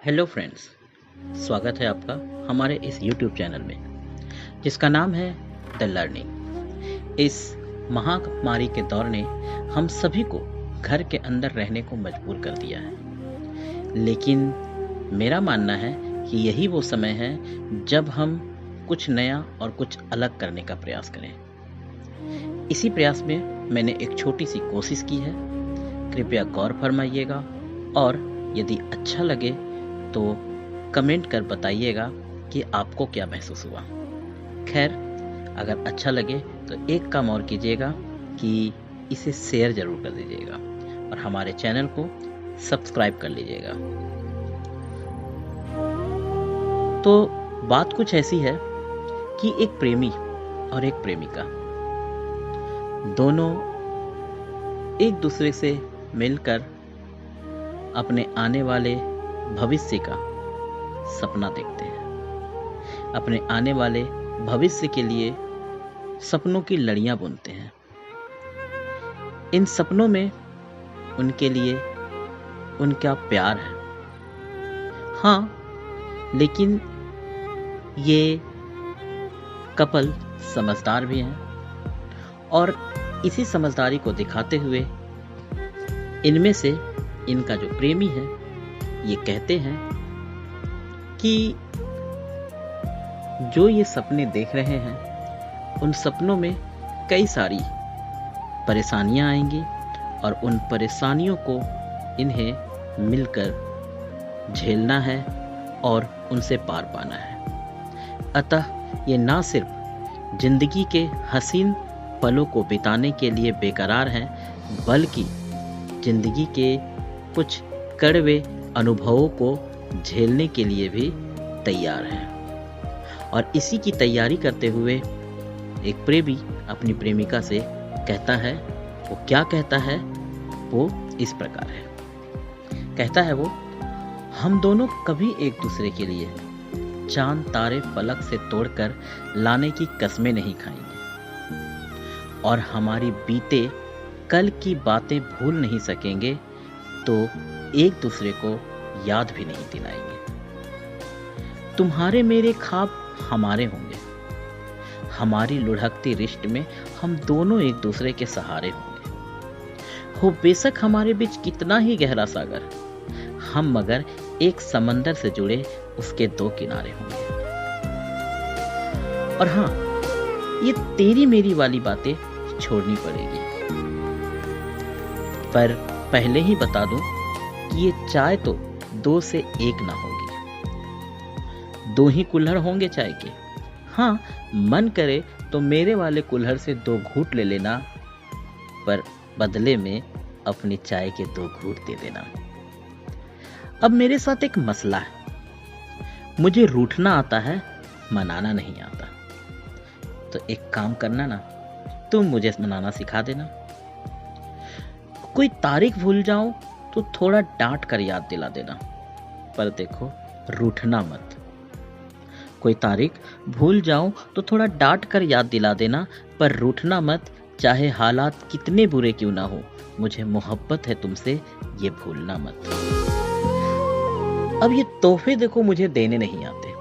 Hello friends, स्वागत है आपका हमारे इस YouTube चैनल में जिसका नाम है द लर्निंग। इस महामारी के दौर ने हम सभी को घर के अंदर रहने को मजबूर कर दिया है, लेकिन मेरा मानना है कि यही वो समय है जब हम कुछ नया और कुछ अलग करने का प्रयास करें। इसी प्रयास में मैंने एक छोटी सी कोशिश की है। कृपया गौर फरमाइएगा और यदि अच्छा लगे तो कमेंट कर बताइएगा कि आपको क्या महसूस हुआ। खैर, अगर अच्छा लगे तो एक काम और कीजिएगा कि इसे शेयर जरूर कर दीजिएगा और हमारे चैनल को सब्सक्राइब कर लीजिएगा। तो बात कुछ ऐसी है कि एक प्रेमी और एक प्रेमिका दोनों एक दूसरे से मिलकर अपने आने वाले भविष्य का सपना देखते हैं। अपने आने वाले भविष्य के लिए सपनों की लड़ियां बुनते हैं। इन सपनों में उनके लिए उनका प्यार है, हाँ, लेकिन ये कपल समझदार भी हैं और इसी समझदारी को दिखाते हुए इनमें से इनका जो प्रेमी है ये कहते हैं कि जो ये सपने देख रहे हैं उन सपनों में कई सारी परेशानियां आएंगी और उन परेशानियों को इन्हें मिलकर झेलना है और उनसे पार पाना है। अतः ये ना सिर्फ जिंदगी के हसीन पलों को बिताने के लिए बेकरार हैं, बल्कि जिंदगी के कुछ कड़वे अनुभवों को झेलने के लिए भी तैयार हैं। और इसी की तैयारी करते हुए एक प्रेमी अपनी प्रेमिका से कहता है, वो क्या कहता है वो इस प्रकार है। कहता है वो, हम दोनों कभी एक दूसरे के लिए चांद तारे फलक से तोड़कर लाने की कस्में नहीं खाएंगे और हमारी बीते कल की बातें भूल नहीं सकेंगे तो एक दूसरे को याद भी नहीं दिलाएंगे। तुम्हारे मेरे ख्वाब हमारे होंगे, हमारी लुढ़कती रिश्ते में हम दोनों एक दूसरे के सहारे होंगे। हो बेशक हमारे बीच कितना ही गहरा सागर, हम मगर एक समंदर से जुड़े उसके दो किनारे होंगे। और हाँ, ये तेरी मेरी वाली बातें छोड़नी पड़ेगी, पर पहले ही बता दूं कि ये चाय तो दो से एक ना होगी। दो ही कुल्हड़ होंगे चाय के। हाँ, मन करे तो मेरे वाले कुल्हड़ से दो घूंट ले लेना, पर बदले में अपनी चाय के दो घूंट दे देना। अब मेरे साथ एक मसला है, मुझे रूठना आता है, मनाना नहीं आता। तो एक काम करना ना, तुम मुझे मनाना सिखा देना। कोई तारीख भूल जाऊं तो थोड़ा डांट कर याद दिला देना, पर देखो रूठना मत। कोई तारीख भूल जाऊं तो थोड़ा डांट कर याद दिला देना, पर रूठना मत। चाहे हालात कितने बुरे क्यों ना हो, मुझे मोहब्बत है तुमसे, ये भूलना मत। अब ये तोहफे देखो मुझे देने नहीं आते,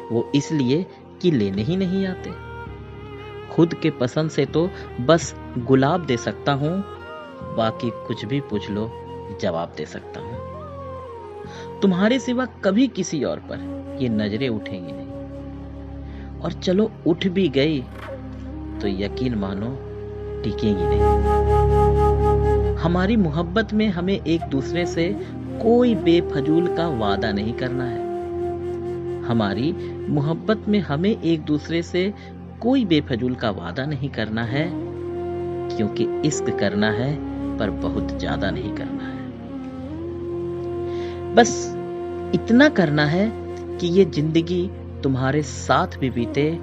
वो इसलिए कि लेने ही नहीं आते। खुद के पसंद से तो बस गुलाब दे सकता हूं, बाकी कुछ भी पूछ लो जवाब दे सकता हूं। तुम्हारे सिवा कभी किसी और पर ये नजरें उठेंगी नहीं, और चलो उठ भी गई तो यकीन मानो टिकेंगी नहीं। हमारी मोहब्बत में हमें एक दूसरे से कोई बेफजूल का वादा नहीं करना है। हमारी मोहब्बत में हमें एक दूसरे से कोई बेफजूल का वादा नहीं करना है, क्योंकि इश्क करना है पर बहुत ज्यादा नहीं करना है। बस इतना करना है कि ये जिंदगी तुम्हारे साथ भी बीते,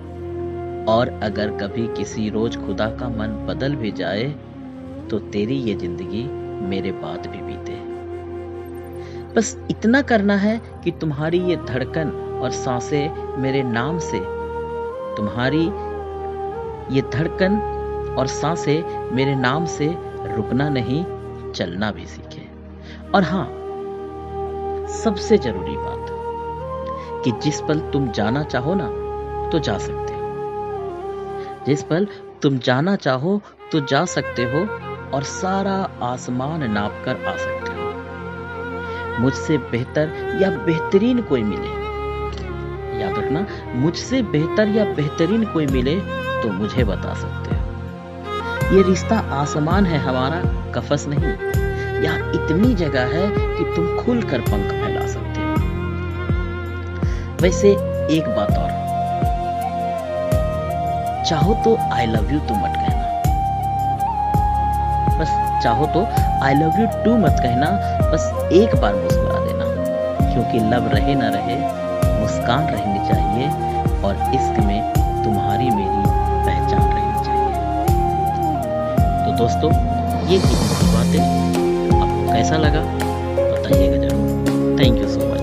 और अगर कभी किसी रोज खुदा का मन बदल भी जाए तो तेरी ये जिंदगी मेरे बाद भी बीते। बस इतना करना है कि तुम्हारी ये धड़कन और सांसें मेरे नाम से, तुम्हारी ये धड़कन और सांसें मेरे नाम से रुकना नहीं, चलना भी सीखे। और हाँ, सबसे जरूरी बात कि जिस पल तुम जाना चाहो ना तो जा सकते हो, जिस पल तुम जाना चाहो तो जा सकते हो और सारा आसमान नाप कर आ सकते हो। मुझसे बेहतर या बेहतरीन कोई मिले, याद रखना, मुझसे बेहतर या बेहतरीन कोई मिले तो मुझे बता सकते हो। ये रिश्ता आसमान है हमारा, कफस नहीं। यहाँ इतनी जगह है कि तुम खुलकर पंख फैला सकते हो। वैसे एक बात और, चाहो तो आई लव यू तो मत कहना, बस चाहो तो आई लव यू टू मत कहना, बस एक बार मुस्कुरा देना, क्योंकि लव रहे ना रहे मुस्कान रहनी चाहिए और इश्क में तुम्हारी मेरी पहचान रहनी चाहिए। तो दोस्तों, ये थी बातें, आपको कैसा लगा बताइएगा जरूर। Thank you so much.